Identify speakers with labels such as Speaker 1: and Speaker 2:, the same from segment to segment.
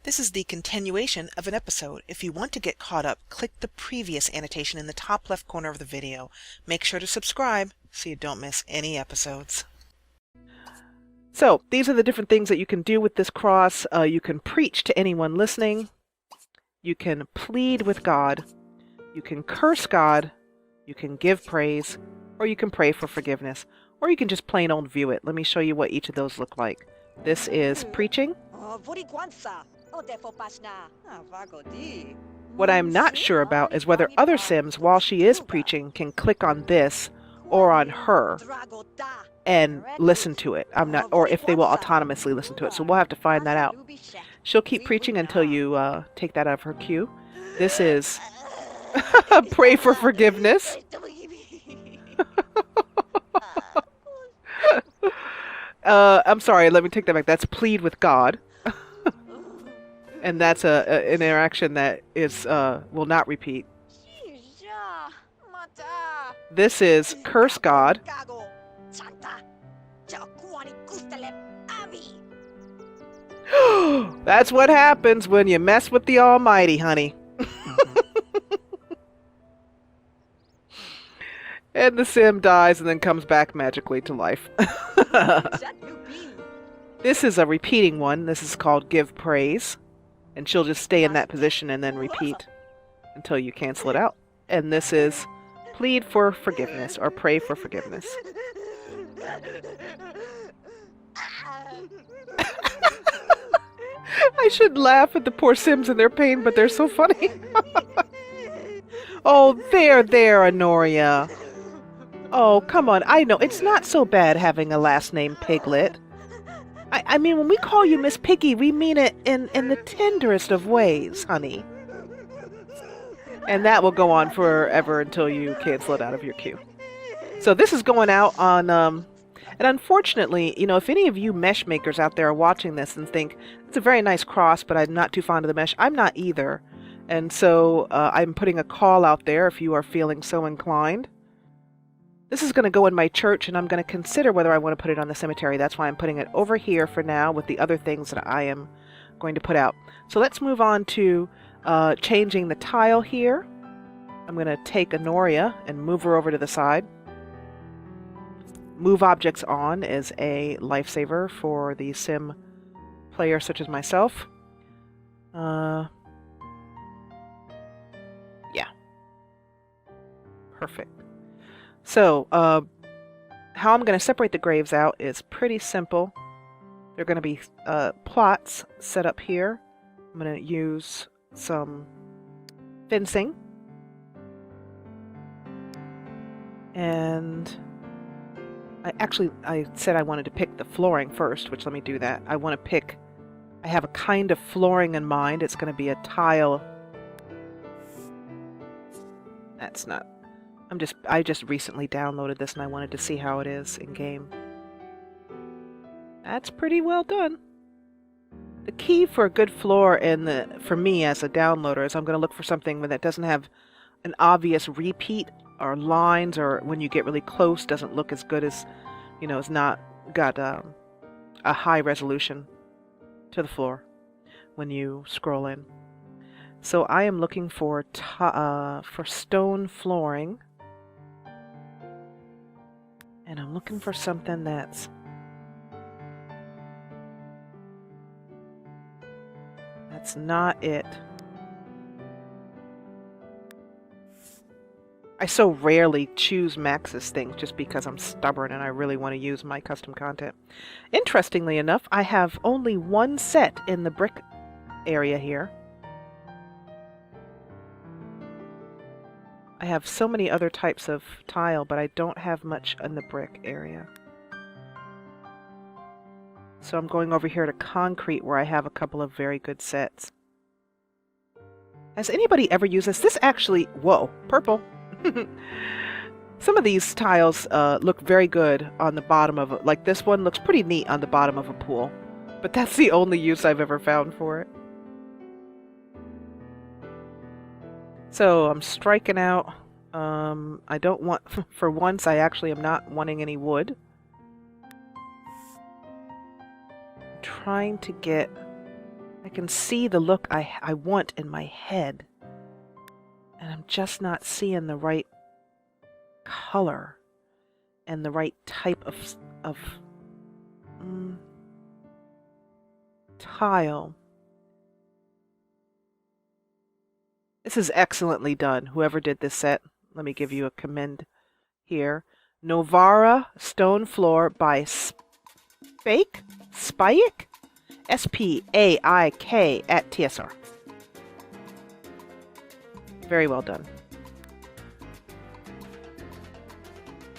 Speaker 1: This is the continuation of an episode. If you want to get caught up, click the previous annotation in the top left corner of the video. Make sure to subscribe so you don't miss any episodes. So, these are the different things that you can do with this cross. You can preach to anyone listening. You can plead with God. You can curse God. You can give praise. Or you can pray for forgiveness. Or you can just plain old view it. Let me show you what each of those look like. This is preaching. What I'm not sure about is whether other Sims, while she is preaching, can click on this or on her and listen to it. I'm not, or if they will autonomously listen to it. So we'll have to find that out. She'll keep preaching until you take that out of her queue. This is pray for forgiveness. I'm sorry, let me take that back. That's plead with God. And that's an interaction that is will not repeat. This is curse God. That's what happens when you mess with the Almighty, honey. And the sim dies and then comes back magically to life. This is a repeating one. This is called give praise. And she'll just stay in that position and then repeat until you cancel it out. And this is plead for forgiveness or pray for forgiveness. I should laugh at the poor Sims and their pain, but they're so funny. Oh, there, Honoria. Oh, come on. I know, it's not so bad having a last name Piglette. I mean, when we call you Miss Piggy, we mean it in the tenderest of ways, honey. And that will go on forever until you cancel it out of your queue. So this is going out on, and unfortunately, you know, if any of you mesh makers out there are watching this and think, it's a very nice cross, but I'm not too fond of the mesh, I'm not either. And so I'm putting a call out there if you are feeling so inclined. This is going to go in my church, and I'm going to consider whether I want to put it on the cemetery. That's why I'm putting it over here for now with the other things that I am going to put out. So let's move on to changing the tile here. I'm going to take Honoria and move her over to the side. Move objects on is a lifesaver for the sim player such as myself. Yeah. Perfect. So, how I'm going to separate the graves out is pretty simple. They're going to be plots set up here. I'm going to use some fencing. And I said I wanted to pick the flooring first, which let me do that. I have a kind of flooring in mind. It's going to be a tile. That's not... I just recently downloaded this and I wanted to see how it is in game. That's pretty well done. The key for a good floor for me as a downloader is I'm going to look for something that doesn't have an obvious repeat or lines, or when you get really close doesn't look as good as, you know, it's not got a high resolution to the floor when you scroll in. So I am looking for stone flooring. And I'm looking for something that's not it. I so rarely choose Max's things just because I'm stubborn and I really want to use my custom content. Interestingly enough, I have only one set in the brick area here. I have so many other types of tile, but I don't have much in the brick area. So I'm going over here to concrete where I have a couple of very good sets. Has anybody ever used this? This actually... Whoa, purple. Some of these tiles look very good on the bottom of it. Like this one looks pretty neat on the bottom of a pool. But that's the only use I've ever found for it. So I'm striking out. I don't want, for once, I actually am not wanting any wood. I'm trying to get, I can see the look I want in my head. And I'm just not seeing the right color and the right type of tile. This is excellently done. Whoever did this set, let me give you a commend here. Novara Stone Floor by Spike? S-P-A-I-K at TSR. Very well done.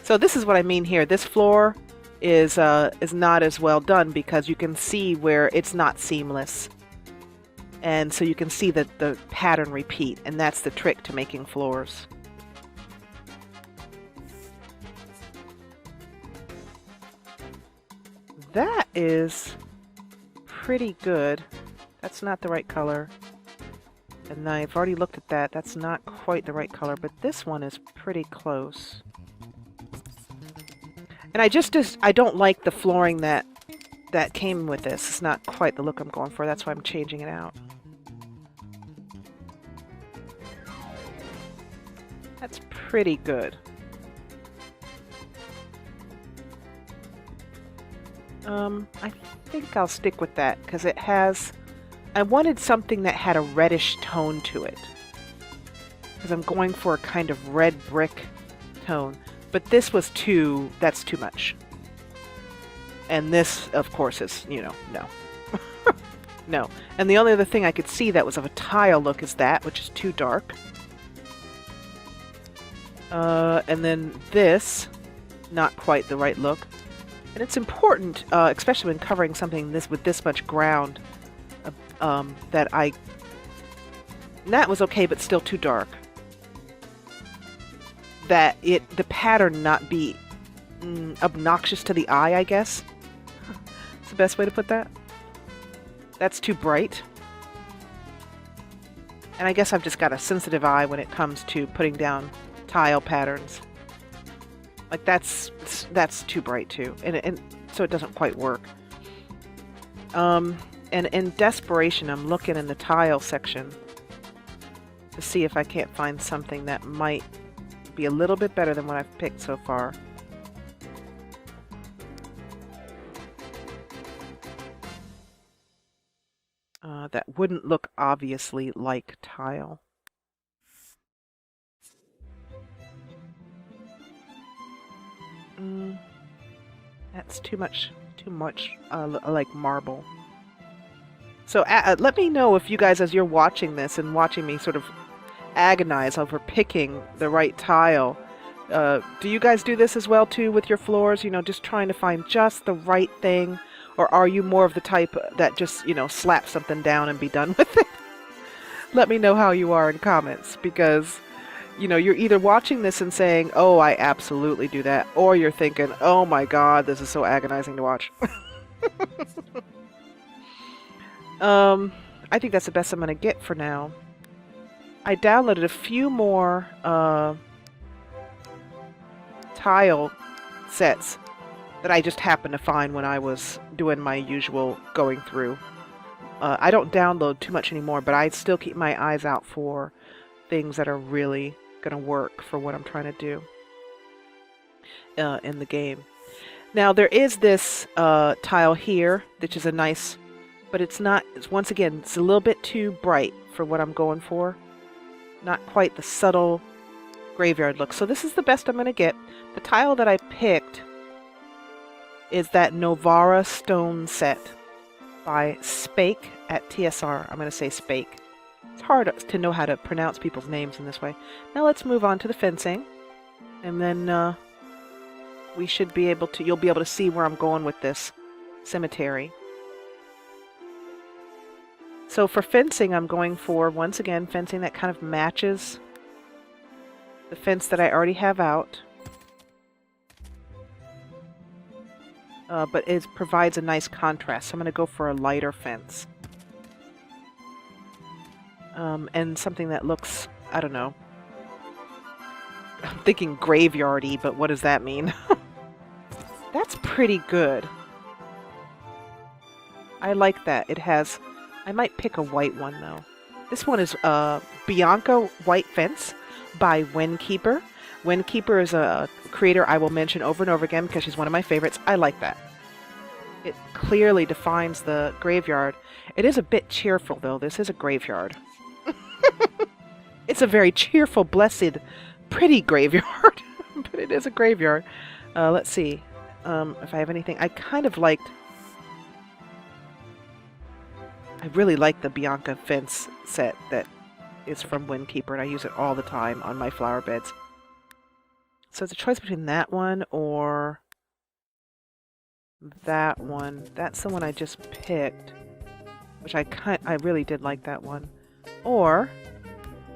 Speaker 1: So this is what I mean here. This floor is not as well done because you can see where it's not seamless. And so you can see the pattern repeat, and that's the trick to making floors. That is pretty good. That's not the right color. And I've already looked at that. That's not quite the right color, but this one is pretty close. And I don't like the flooring that came with this. It's not quite the look I'm going for. That's why I'm changing it out. That's pretty good. I think I'll stick with that because it has... I wanted something that had a reddish tone to it. Because I'm going for a kind of red brick tone. But this was that's too much. And this, of course, is, no. No. And the only other thing I could see that was of a tile look is that, which is too dark. And then this, not quite the right look. And it's important, especially when covering something with this much ground, that was okay, but still too dark. That the pattern not be obnoxious to the eye, I guess. That's the best way to put that. That's too bright. And I guess I've just got a sensitive eye when it comes to putting down tile patterns. Like that's too bright too, and so it doesn't quite work. And in desperation, I'm looking in the tile section to see if I can't find something that might be a little bit better than what I've picked so far. That wouldn't look obviously like tile. That's too much like marble. So let me know if you guys, as you're watching this and watching me sort of agonize over picking the right tile, do you guys do this as well too with your floors? Just trying to find just the right thing, or are you more of the type that just slap something down and be done with it? Let me know how you are in comments, because you're either watching this and saying, oh, I absolutely do that, or you're thinking, oh my god, this is so agonizing to watch. I think that's the best I'm going to get for now. I downloaded a few more tile sets that I just happened to find when I was doing my usual going through. I don't download too much anymore, but I still keep my eyes out for things that are really going to work for what I'm trying to do in the game. Now there is this tile here, which is a nice, but it's not, once again, it's a little bit too bright for what I'm going for. Not quite the subtle graveyard look. So this is the best I'm going to get. The tile that I picked is that Novara Stone set by Spake at TSR. I'm going to say Spake. It's hard to know how to pronounce people's names in this way. Now let's move on to the fencing. And then we should be able to, you'll be able to see where I'm going with this cemetery. So for fencing, I'm going for, once again, fencing that kind of matches the fence that I already have out. But it provides a nice contrast. So I'm going to go for a lighter fence. And something that looks, I don't know. I'm thinking graveyardy, but what does that mean? That's pretty good. I like that. It has I might pick a white one, though. This one is Bianca White Fence by Windkeeper. Windkeeper is a creator I will mention over and over again because she's one of my favorites. I like that. It clearly defines the graveyard. It is a bit cheerful, though. This is a graveyard. It's a very cheerful, blessed, pretty graveyard. But it is a graveyard. Let's see if I have anything. I really like the Bianca Fence set that is from Windkeeper, and I use it all the time on my flower beds. So it's a choice between that one or that one. That's the one I just picked, which I really did like that one. Or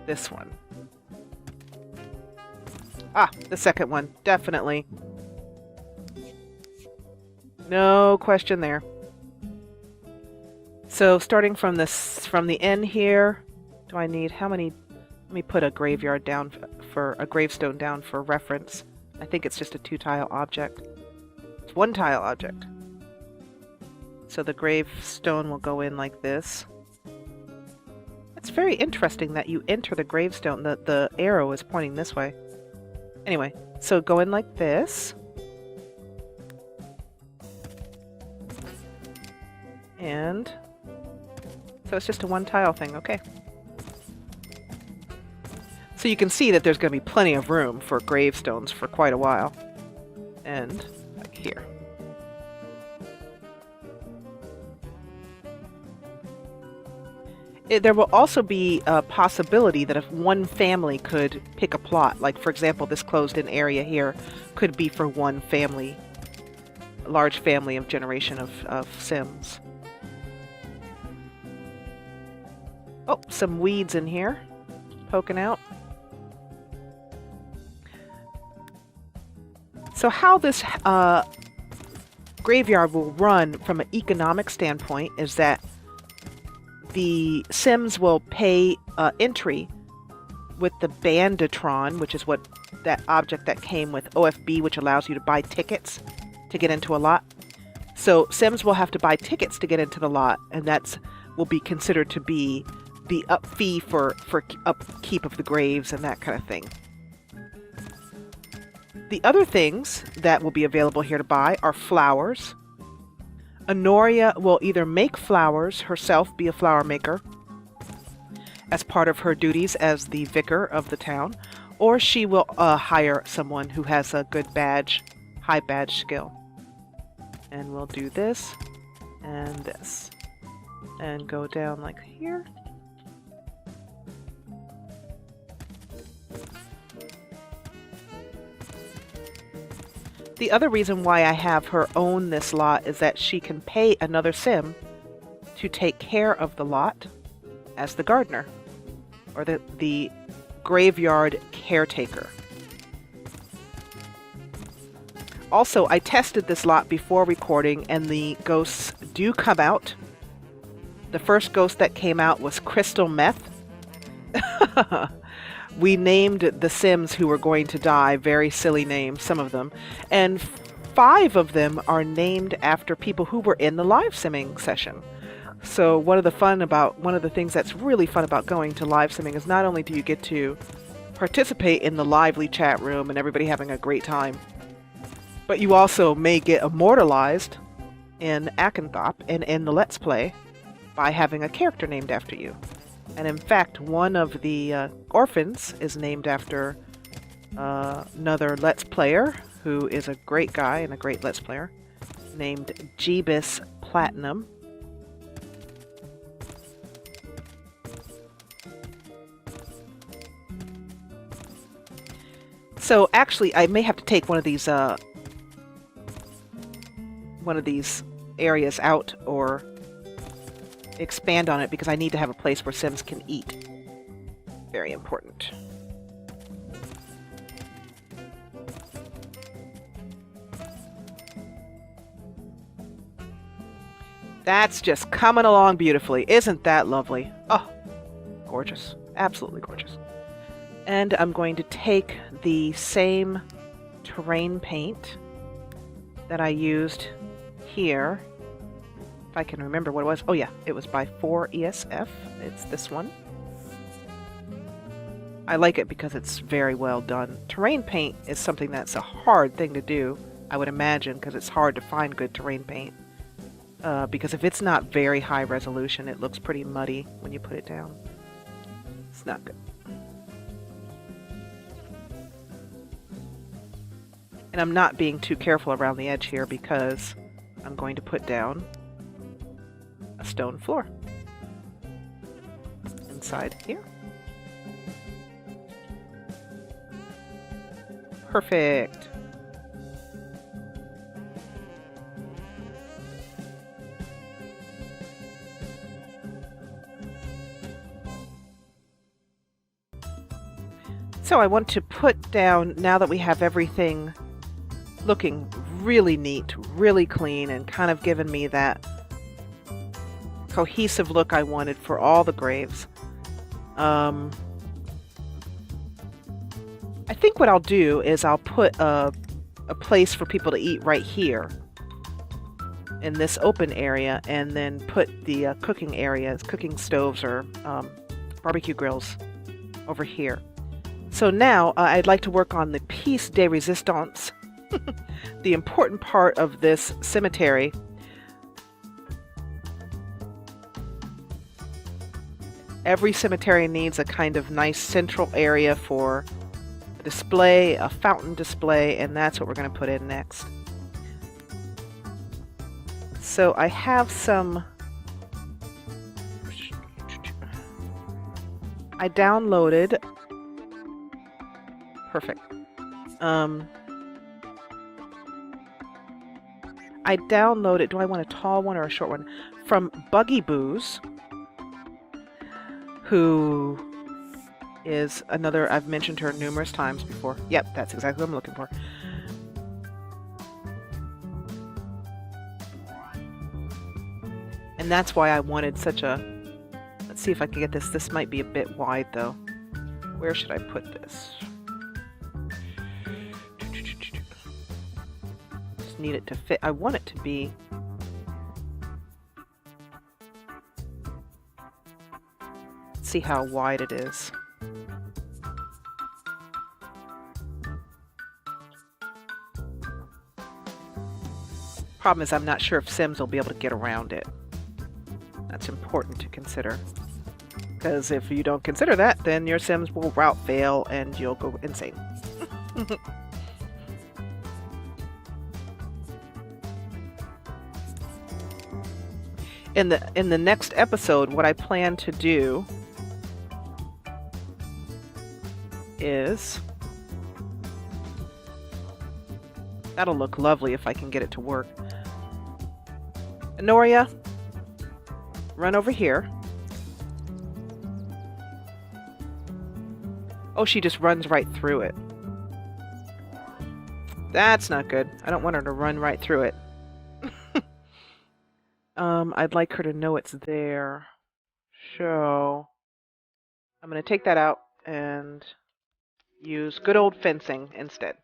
Speaker 1: this one. Ah, the second one, definitely. No question there. So starting from the end here, do I need how many? Let me put a graveyard down for a gravestone down for reference. I think it's just a 2-tile object. It's 1-tile object. So the gravestone will go in like this. It's very interesting that you enter the gravestone. The arrow is pointing this way. Anyway, so go in like this. And so it's just a 1-tile thing, okay. So you can see that there's going to be plenty of room for gravestones for quite a while. And like here. There will also be a possibility that if one family could pick a plot, like for example this closed-in area here could be for one family, a large family of generation of Sims. Oh, some weeds in here, poking out. So how this graveyard will run from an economic standpoint is that the Sims will pay entry with the Banditron, which is what that object that came with OFB, which allows you to buy tickets to get into a lot. So Sims will have to buy tickets to get into the lot, and that's will be considered to be the fee for upkeep of the graves and that kind of thing. The other things that will be available here to buy are flowers. Honoria will either make flowers herself, be a flower maker, as part of her duties as the vicar of the town, or she will hire someone who has a good badge, high badge skill. And we'll do this and this. And go down like here. The other reason why I have her own this lot is that she can pay another Sim to take care of the lot as the gardener, or the graveyard caretaker. Also, I tested this lot before recording, and the ghosts do come out. The first ghost that came out was Crystal Meth. We named the Sims who were going to die, very silly names, some of them, and 5 of them are named after people who were in the live simming session. So one of the things that's really fun about going to live simming is not only do you get to participate in the lively chat room and everybody having a great time, but you also may get immortalized in Acanthop and in the Let's Play by having a character named after you. And in fact, one of the orphans is named after another Let's Player, who is a great guy and a great Let's Player, named Jeebus Platinum. So actually, I may have to take one of these areas out or expand on it because I need to have a place where Sims can eat. Very important. That's just coming along beautifully. Isn't that lovely? Oh, gorgeous. Absolutely gorgeous. And I'm going to take the same terrain paint that I used here If I can remember what it was. Oh yeah, it was by 4ESF. It's this one. I like it because it's very well done. Terrain paint is something that's a hard thing to do, I would imagine, because it's hard to find good terrain paint. Because if it's not very high resolution, it looks pretty muddy when you put it down. It's not good. And I'm not being too careful around the edge here because I'm going to put down a stone floor inside here. Perfect. So I want to put down, now that we have everything looking really neat, really clean, and kind of given me that cohesive look I wanted for all the graves. I think what I'll do is I'll put a place for people to eat right here in this open area, and then put the cooking areas, cooking stoves or barbecue grills over here. So now I'd like to work on the piece de resistance, the important part of this cemetery. Every cemetery needs a kind of nice central area for a display, a fountain display, and that's what we're going to put in next. So I have some... I downloaded... Perfect. I downloaded, do I want a tall one or a short one? From Buggy Booze, who is another, I've mentioned her numerous times before. Yep, that's exactly what I'm looking for. And that's why I wanted such a, let's see if I can get this. This might be a bit wide though. Where should I put this? Just need it to fit. I want it to be see how wide it is. Problem is I'm not sure if Sims will be able to get around it. That's important to consider. Because if you don't consider that, then your Sims will route fail and you'll go insane. In the next episode, what I plan to do is, that'll look lovely if I can get it to work. Honoria, run over here. Oh, she just runs right through it. That's not good. I don't want her to run right through it. I'd like her to know it's there. So I'm going to take that out and use good old fencing instead.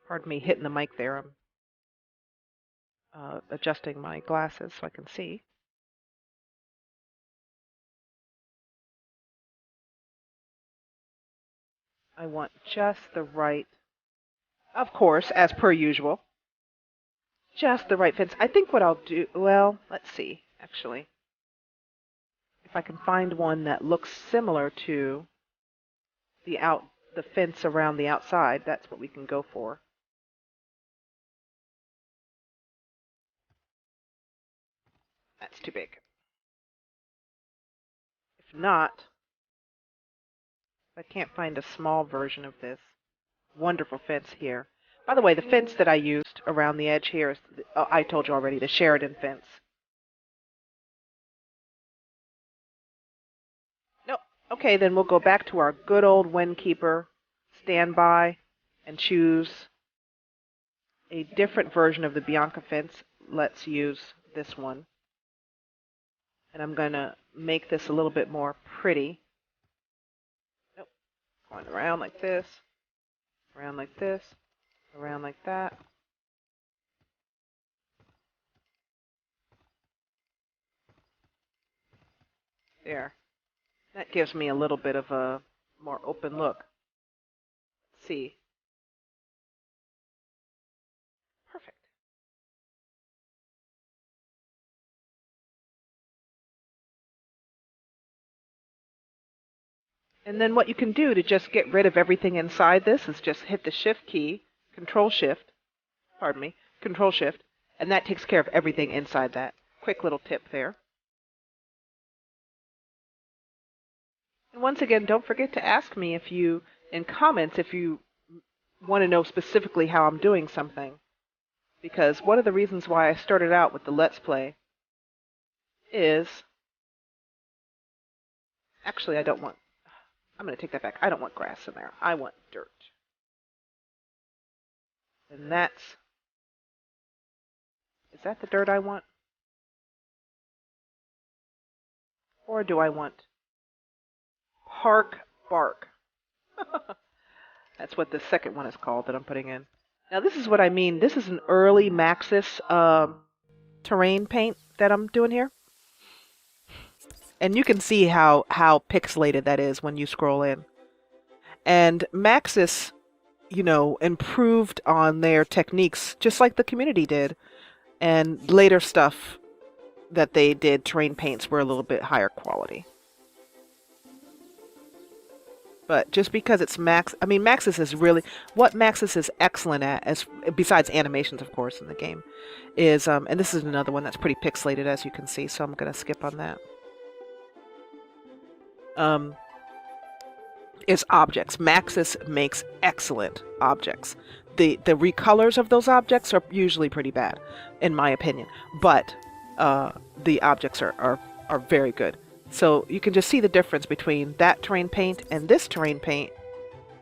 Speaker 1: Pardon me hitting the mic there. I'm adjusting my glasses so I can see. I want just the right, of course, as per usual, just the right fence. I think what I'll do, well, let's see, actually. If I can find one that looks similar to the fence around the outside, that's what we can go for. That's too big. If not, I can't find a small version of this wonderful fence here. By the way, the fence that I used around the edge here is, I told you already, the Sheridan fence. No, okay, then we'll go back to our good old Windkeeper standby and choose a different version of the Bianca fence. Let's use this one. And I'm going to make this a little bit more pretty. Going around like this, around like this, around like that. There. That gives me a little bit of a more open look. Let's see. Perfect. And then what you can do to just get rid of everything inside this is just hit the Shift key, Control Shift, Control Shift, and that takes care of everything inside that. Quick little tip there. And once again, don't forget to ask me in comments, if you want to know specifically how I'm doing something. Because one of the reasons why I started out with the Let's Play is... Actually, I'm going to take that back. I don't want grass in there. I want dirt. And is that the dirt I want? Or do I want park bark? That's what the second one is called that I'm putting in. Now this is what I mean. This is an early Maxis terrain paint that I'm doing here. And you can see how pixelated that is when you scroll in. And Maxis, improved on their techniques just like the community did. And later stuff that they did, terrain paints, were a little bit higher quality. But just because it's Maxis is really, what Maxis is excellent at, besides animations, of course, in the game, is, and this is another one that's pretty pixelated, as you can see, so I'm going to skip on that, is objects. Maxis makes excellent objects. The recolors of those objects are usually pretty bad, in my opinion, but the objects are very good. So you can just see the difference between that terrain paint and this terrain paint,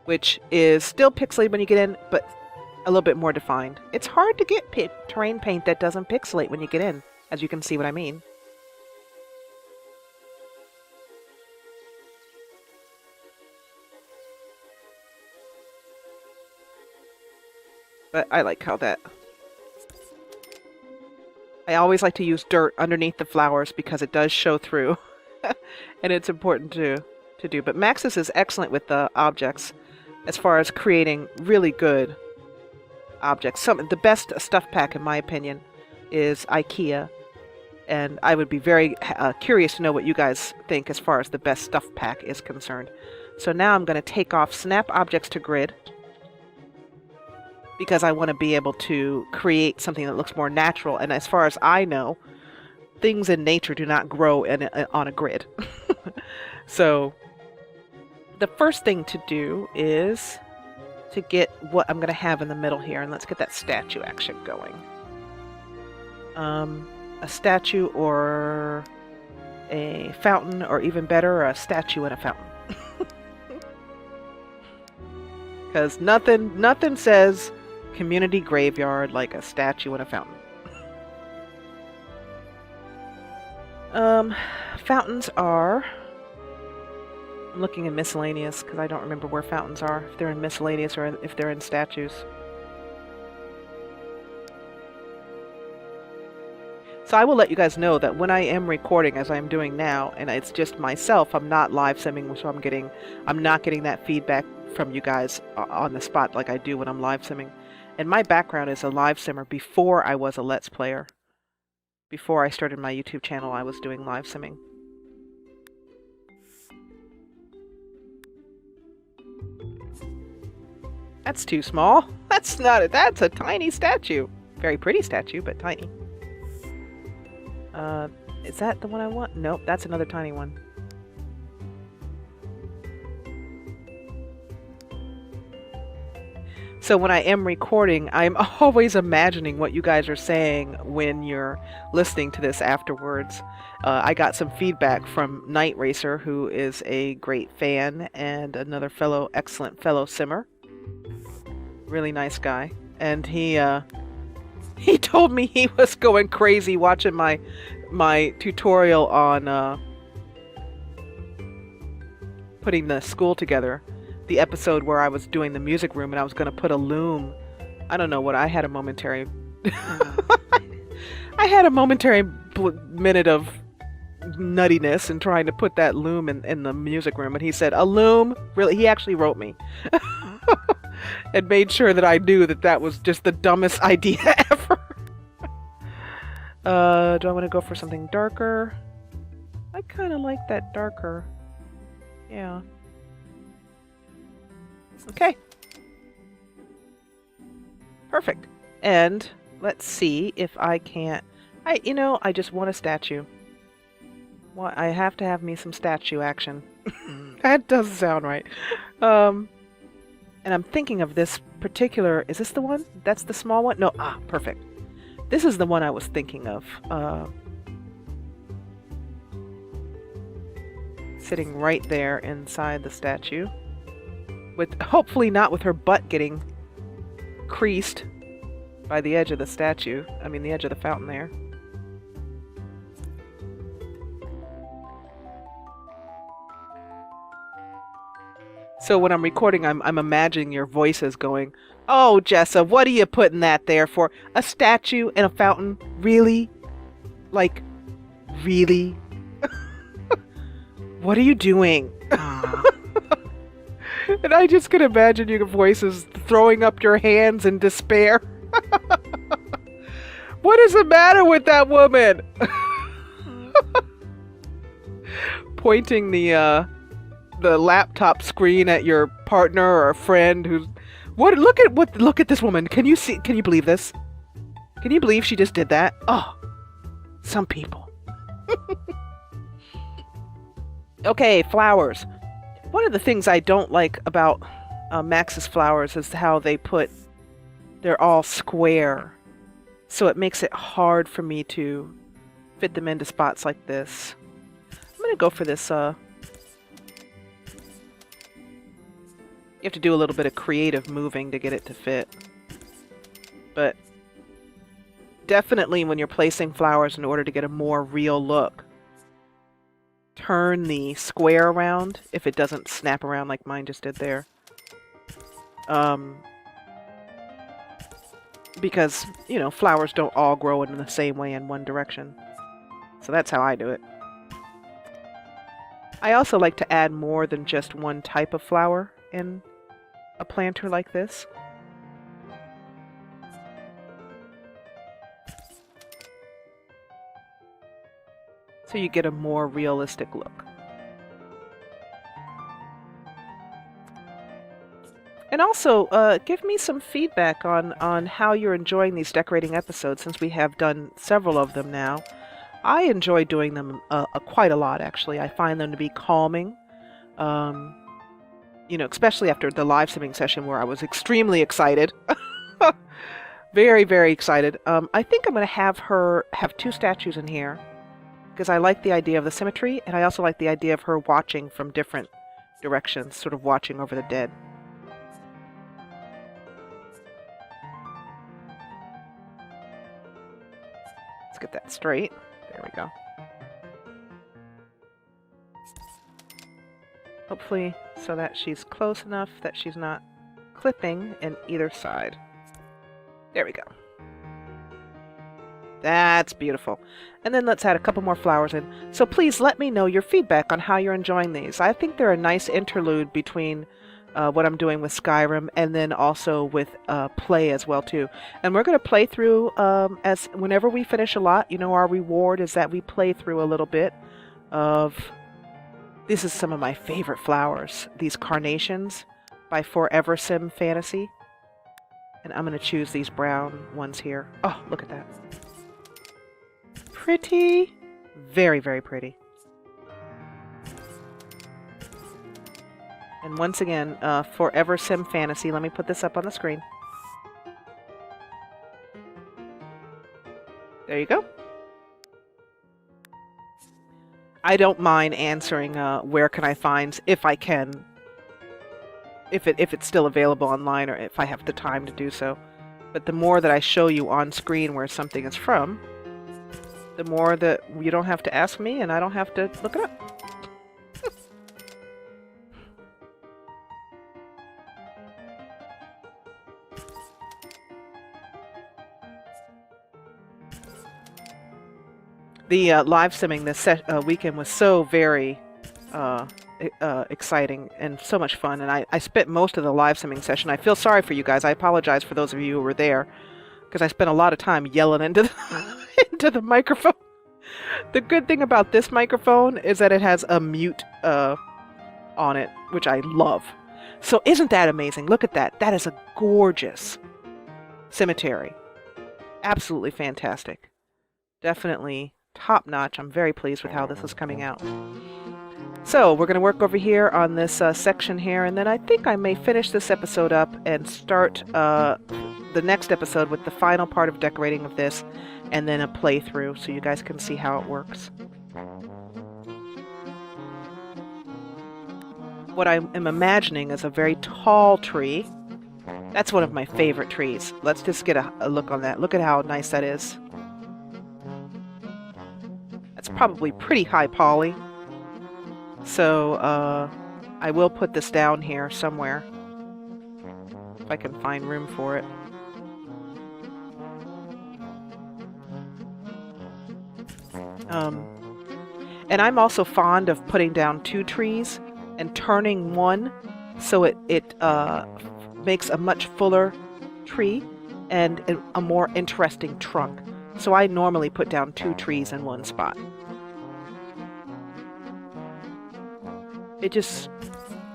Speaker 1: which is still pixelated when you get in, but a little bit more defined. It's hard to get terrain paint that doesn't pixelate when you get in, as you can see what I mean. But I like how that... I always like to use dirt underneath the flowers because it does show through. And it's important to do. But Maxis is excellent with the objects as far as creating really good objects. The best stuff pack, in my opinion, is IKEA. And I would be very curious to know what you guys think as far as the best stuff pack is concerned. So now I'm going to take off Snap Objects to Grid, because I want to be able to create something that looks more natural. And as far as I know, things in nature do not grow on a grid. So the first thing to do is to get what I'm going to have in the middle here. And let's get that statue action going. A statue or a fountain, or even better, a statue and a fountain. Because nothing says community graveyard like a statue and a fountain. Fountains are... I'm looking in miscellaneous because I don't remember where fountains are, if they're in miscellaneous or if they're in statues. So I will let you guys know that when I am recording, as I'm doing now, and it's just myself, I'm not live simming, so I'm not getting that feedback from you guys on the spot like I do when I'm live simming. And my background is a live simmer before I was a Let's Player. Before I started my YouTube channel, I was doing live simming. That's too small. That's a tiny statue. Very pretty statue, but tiny. Is that the one I want? Nope, that's another tiny one. So when I am recording, I'm always imagining what you guys are saying when you're listening to this afterwards. I got some feedback from Night Racer, who is a great fan and another excellent fellow simmer. Really nice guy. And he told me he was going crazy watching my tutorial on putting the school together. the episode where I was doing the music room and I was going to put a loom. I don't know what, I had a momentary I had a momentary minute of nuttiness and trying to put that loom in the music room, and he said, a loom? Really? He actually wrote me and made sure that I knew that that was just the dumbest idea ever. Do I want to go for something darker? I kind of like that darker. Yeah. Okay. Perfect. And let's see if I can't... I just want a statue. Well, I have to have me some statue action. That doesn't sound right. And I'm thinking of this particular... Is this the one? That's the small one? No. Ah, perfect. This is the one I was thinking of. Sitting right there inside the statue. With hopefully not with her butt getting creased by the edge of the statue. I mean, the edge of the fountain there. So when I'm recording, I'm imagining your voices going, oh, Jessa, what are you putting that there for? A statue and a fountain? Really? Like, really? What are you doing? And I just can imagine your voices throwing up your hands in despair. What is the matter with that woman? Pointing the laptop screen at your partner or a friend who's... Look at this woman. Can you believe this? Can you believe she just did that? Oh, some people. Okay, flowers. One of the things I don't like about Max's flowers is how they're all square. So it makes it hard for me to fit them into spots like this. I'm going to go for this. You have to do a little bit of creative moving to get it to fit. But definitely when you're placing flowers in order to get a more real look, turn the square around if it doesn't snap around like mine just did there. Because, flowers don't all grow in the same way in one direction. So that's how I do it. I also like to add more than just one type of flower in a planter like this. So you get a more realistic look. And also, give me some feedback on how you're enjoying these decorating episodes, since we have done several of them now. I enjoy doing them quite a lot, actually. I find them to be calming. Especially after the live simming session where I was extremely excited. Very, very excited. I think I'm going to have two statues in here, because I like the idea of the cemetery, and I also like the idea of her watching from different directions, sort of watching over the dead. Let's get that straight. There we go. Hopefully so that she's close enough that she's not clipping in either side. There we go. That's beautiful. And then let's add a couple more flowers in. So please let me know your feedback on how you're enjoying these. I think they're a nice interlude between what I'm doing with Skyrim and then also with play as well too. And we're going to play through as whenever we finish a lot, our reward is that we play through a little bit of... This is some of my favorite flowers. These carnations by Forever Sim Fantasy. And I'm going to choose these brown ones here. Oh, look at that. Pretty. Very, very pretty. And once again, Forever Sim Fantasy. Let me put this up on the screen. There you go. I don't mind answering where can I find, if I can, if it's still available online or if I have the time to do so. But the more that I show you on screen where something is from, the more that you don't have to ask me and I don't have to look it up. The live simming this weekend was so very exciting and so much fun. And I spent most of the live simming session. I feel sorry for you guys. I apologize for those of you who were there because I spent a lot of time yelling into into the microphone. The good thing about this microphone is that it has a mute on it, which I love. So isn't that amazing? Look at that. That is a gorgeous cemetery. Absolutely fantastic. Definitely top notch. I'm very pleased with how this is coming out. So we're going to work over here on this section here, and then I think I may finish this episode up and start the next episode with the final part of decorating of this, and then a playthrough so you guys can see how it works. What I am imagining is a very tall tree. That's one of my favorite trees. Let's just get a look on that. Look at how nice that is. That's probably pretty high poly. So I will put this down here somewhere if I can find room for it. And I'm also fond of putting down 2 trees and turning one so it makes a much fuller tree and a more interesting trunk. So I normally put down 2 trees in one spot. It just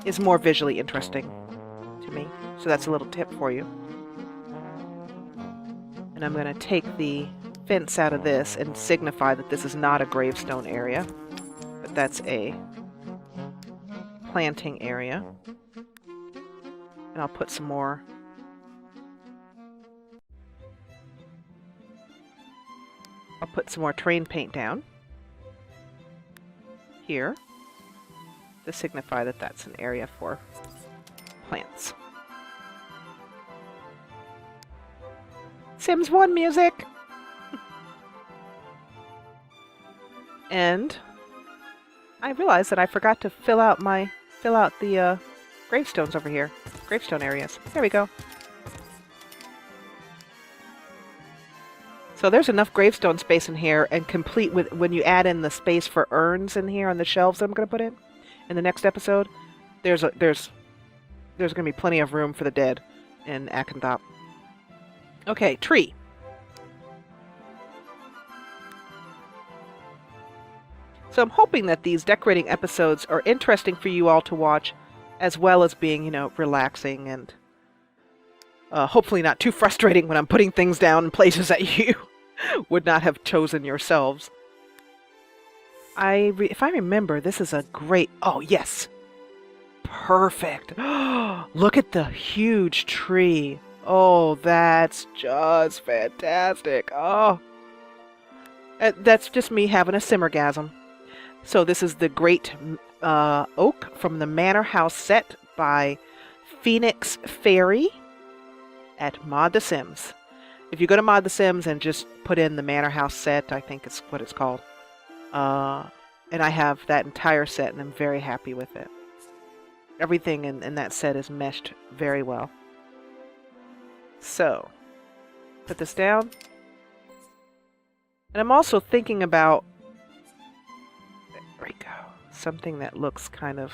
Speaker 1: is more visually interesting to me. So that's a little tip for you. And I'm going to take the fence out of this and signify that this is not a gravestone area, but that's a planting area. And I'll put some more terrain paint down here to signify that that's an area for plants. Sims 1 music! And I realized that I forgot to fill out the gravestones over here. Gravestone areas. There we go. So there's enough gravestone space in here, and complete with when you add in the space for urns in here on the shelves that I'm going to put in the next episode. There's going to be plenty of room for the dead in Acanthop. Okay, tree. So I'm hoping that these decorating episodes are interesting for you all to watch, as well as being, relaxing and hopefully not too frustrating when I'm putting things down in places that you would not have chosen yourselves. If I remember, this is a great... Oh, yes! Perfect! Look at the huge tree! Oh, that's just fantastic! Oh! That's just me having a simmergasm. So this is the Great Oak from the Manor House set by Phoenix Fairy at Mod The Sims. If you go to Mod The Sims and just put in the Manor House set, I think it's what it's called. And I have that entire set and I'm very happy with it. Everything in that set is meshed very well. So, put this down. And I'm also thinking about, there we go, something that looks kind of,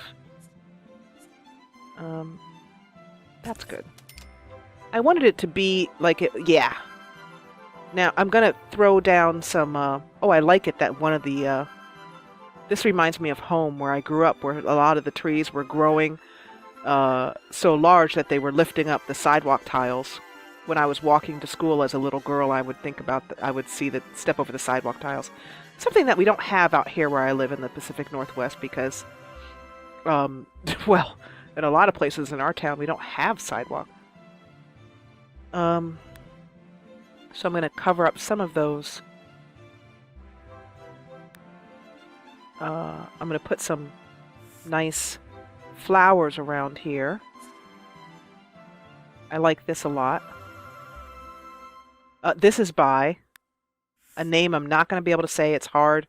Speaker 1: that's good. I wanted it to be like it, yeah. Now, I'm going to throw down some, oh, I like it that one of the, this reminds me of home where I grew up, where a lot of the trees were growing so large that they were lifting up the sidewalk tiles. When I was walking to school as a little girl, I would think about, I would see the step over the sidewalk tiles. Something that we don't have out here where I live in the Pacific Northwest because, well, in a lot of places in our town, we don't have sidewalk. So I'm going to cover up some of those. I'm going to put some nice flowers around here. I like this a lot. This is by a name I'm not going to be able to say. It's hard.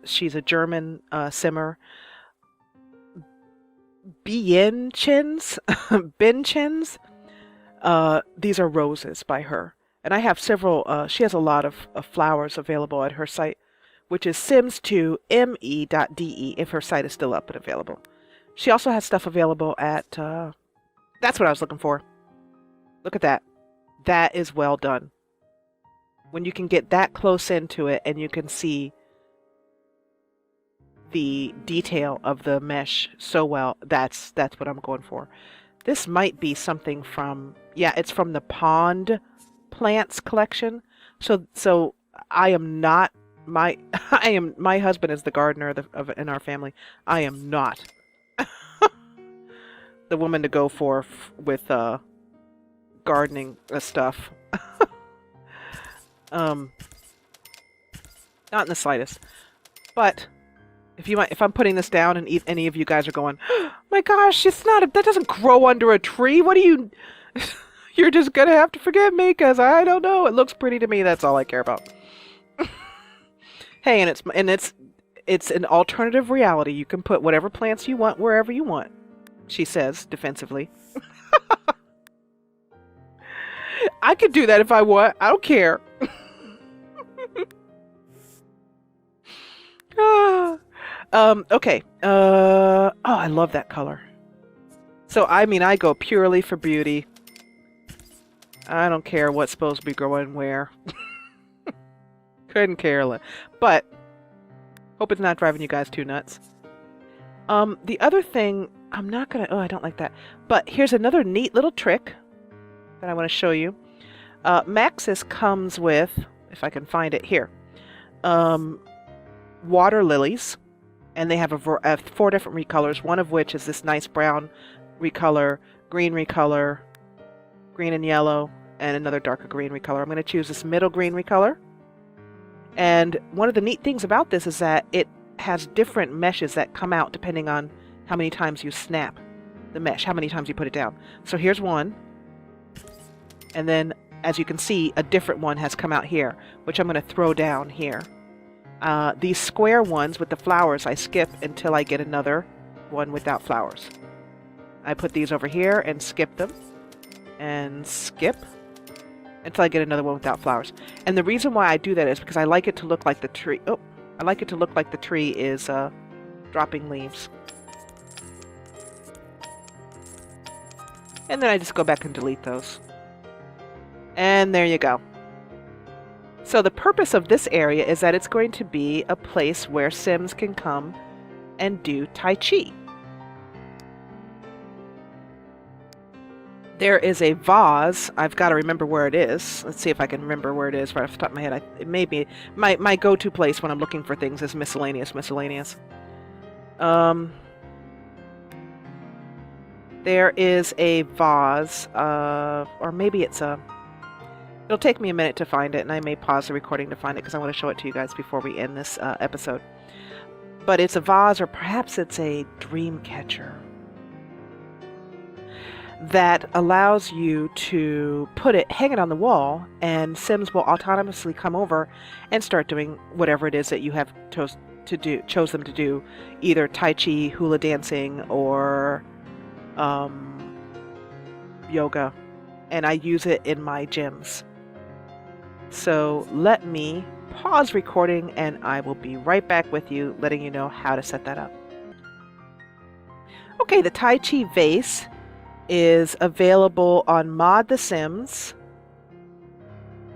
Speaker 1: She's a German simmer. Bienchins. Binchins. These are roses by her. And I have several, she has a lot of flowers available at her site, which is sims2me.de if her site is still up and available. She also has stuff available at, that's what I was looking for. Look at that. That is well done. When you can get that close into it and you can see the detail of the mesh so well, that's what I'm going for. This might be something from, yeah, it's from the Pond Plants collection. So I am not my my husband is the gardener in our family. I am not the woman to go for with gardening stuff. Not in the slightest. But if I'm putting this down and any of you guys are going, oh my gosh, that doesn't grow under a tree. What do you? You're just gonna have to forgive me because I don't know. It looks pretty to me. That's all I care about. Hey, and it's an alternative reality. You can put whatever plants you want wherever you want, she says defensively. I could do that if I want. I don't care. Okay. Oh, I love that color. So, I mean, I go purely for beauty. I don't care what's supposed to be growing where. Couldn't care less. But, hope it's not driving you guys too nuts. The other thing, I'm not gonna, oh, I don't like that. But here's another neat little trick that I want to show you. Maxis comes with, if I can find it here, water lilies. And they have 4 different recolors, one of which is this nice brown recolor, green and yellow, and another darker green recolor. I'm going to choose this middle green recolor. And one of the neat things about this is that it has different meshes that come out depending on how many times you snap the mesh, how many times you put it down. So here's one. And then, as you can see, a different one has come out here, which I'm going to throw down here. These square ones with the flowers, I skip until I get another one without flowers. I put these over here and skip them. And skip until I get another one without flowers. And the reason why I do that is because I like it to look like the tree. Oh, I like it to look like the tree is dropping leaves. And then I just go back and delete those. And there you go. So the purpose of this area is that it's going to be a place where Sims can come and do Tai Chi. There is a vase. I've got to remember where it is. Let's see if I can remember where it is right off the top of my head. It may be my go-to place when I'm looking for things is miscellaneous. There is a vase, or maybe it's a... It'll take me a minute to find it, and I may pause the recording to find it because I want to show it to you guys before we end this episode. But it's a vase, or perhaps it's a dream catcher, that allows you to hang it on the wall, and Sims will autonomously come over and start doing whatever it is that you have chose them to do, either Tai Chi, hula dancing, or yoga. And I use it in my gyms. So let me pause recording and I will be right back with you, letting you know how to set that up. Okay, the Tai Chi vase is available on Mod the Sims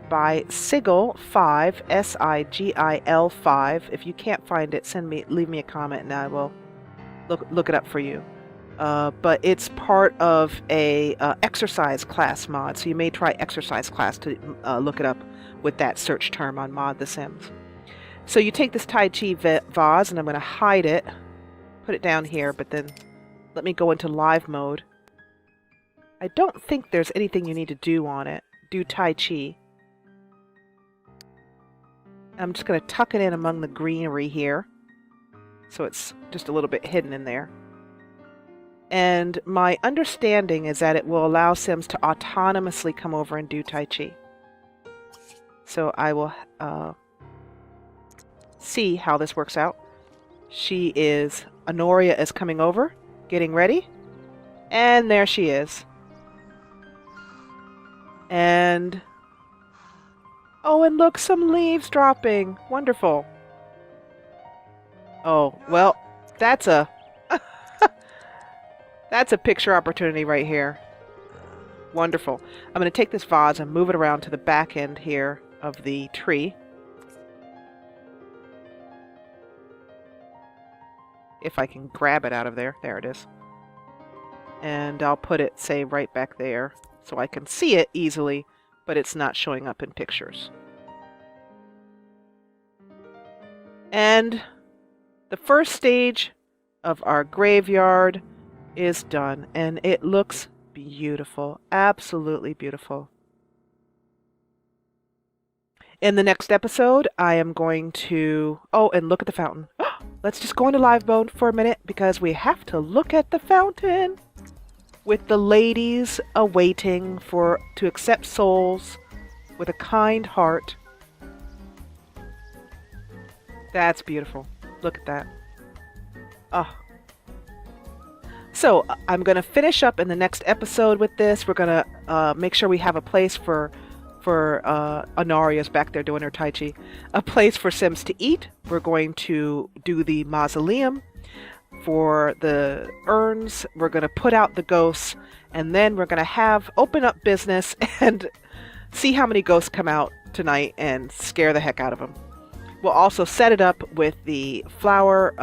Speaker 1: by Sigil5, Sigil5. If you can't find it, leave me a comment and I will look it up for you. But it's part of a exercise class mod, so you may try exercise class to look it up with that search term on Mod the Sims. So you take this Tai Chi vase, and I'm going to hide it, put it down here, but then let me go into live mode. I don't think there's anything you need to do on it. Do Tai Chi. I'm just going to tuck it in among the greenery here, so it's just a little bit hidden in there. And my understanding is that it will allow Sims to autonomously come over and do Tai Chi. So I will see how this works out. Honoria is coming over, getting ready. And there she is. And Oh, and look, some leaves dropping. Wonderful. Oh, well, that's a that's a picture opportunity right here. Wonderful. I'm going to take this vase and move it around to the back end here of the tree. If I can grab it out of there. There it is. And I'll put it, say, right back there so I can see it easily, but it's not showing up in pictures. And the first stage of our graveyard is done, and it looks beautiful. Absolutely beautiful. In the next episode, I am going to... Oh, and look at the fountain. Let's just go into live mode for a minute because we have to look at the fountain with the ladies awaiting to accept souls with a kind heart. That's beautiful. Look at that. Oh. So I'm going to finish up in the next episode with this. We're going to make sure we have a place for Honoria's back there doing her Tai Chi. A place for Sims to eat. We're going to do the mausoleum. For the urns, we're going to put out the ghosts. And then we're going to open up business and see how many ghosts come out tonight and scare the heck out of them. We'll also set it up with the flower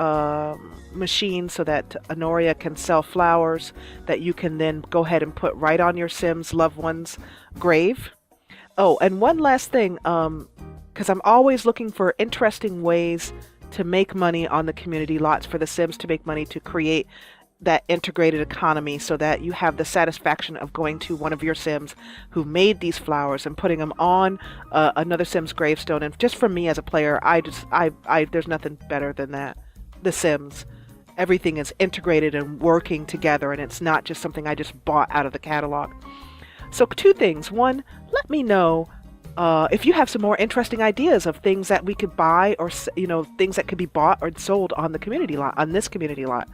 Speaker 1: machine so that Honoria can sell flowers that you can then go ahead and put right on your Sims' loved one's grave. Oh, and one last thing, because I'm always looking for interesting ways to make money on the community lots for the Sims to make money to create that integrated economy so that you have the satisfaction of going to one of your Sims who made these flowers and putting them on another Sim's gravestone. And just for me as a player, there's nothing better than that. The Sims. Everything is integrated and working together, and it's not just something I just bought out of the catalog. So 2 things. One, let me know if you have some more interesting ideas of things that we could buy, or things that could be bought or sold on the community lot, on this community lot.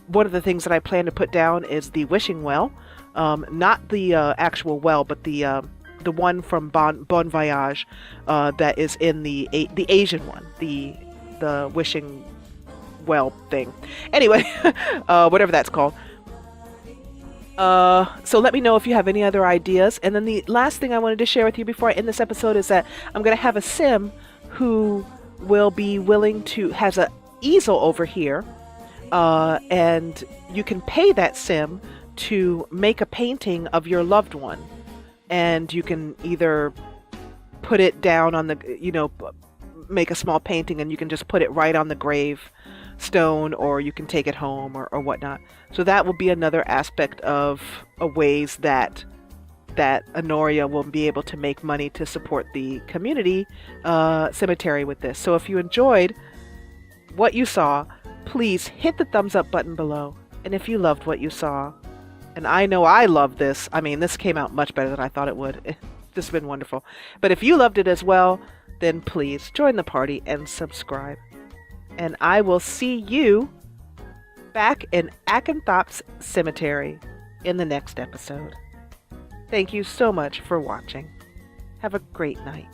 Speaker 1: One of the things that I plan to put down is the wishing well, not the actual well, but the one from Bon Voyage that is in the Asian one, the wishing well thing. Anyway, whatever that's called. So let me know if you have any other ideas. And then the last thing I wanted to share with you before I end this episode is that I'm going to have a Sim who will be willing to, has an easel over here, and you can pay that Sim to make a painting of your loved one. And you can either put it down on the, make a small painting and you can just put it right on the grave stone, or you can take it home or whatnot. So that will be another aspect of ways that Honoria will be able to make money to support the community cemetery with this. So if you enjoyed what you saw, please hit the thumbs up button below. And if you loved what you saw, and I know I love this, I mean, this came out much better than I thought it would. It's just been wonderful. But if you loved it as well, then please join the party and subscribe. And I will see you back in Acanthop's Cemetary in the next episode. Thank you so much for watching. Have a great night.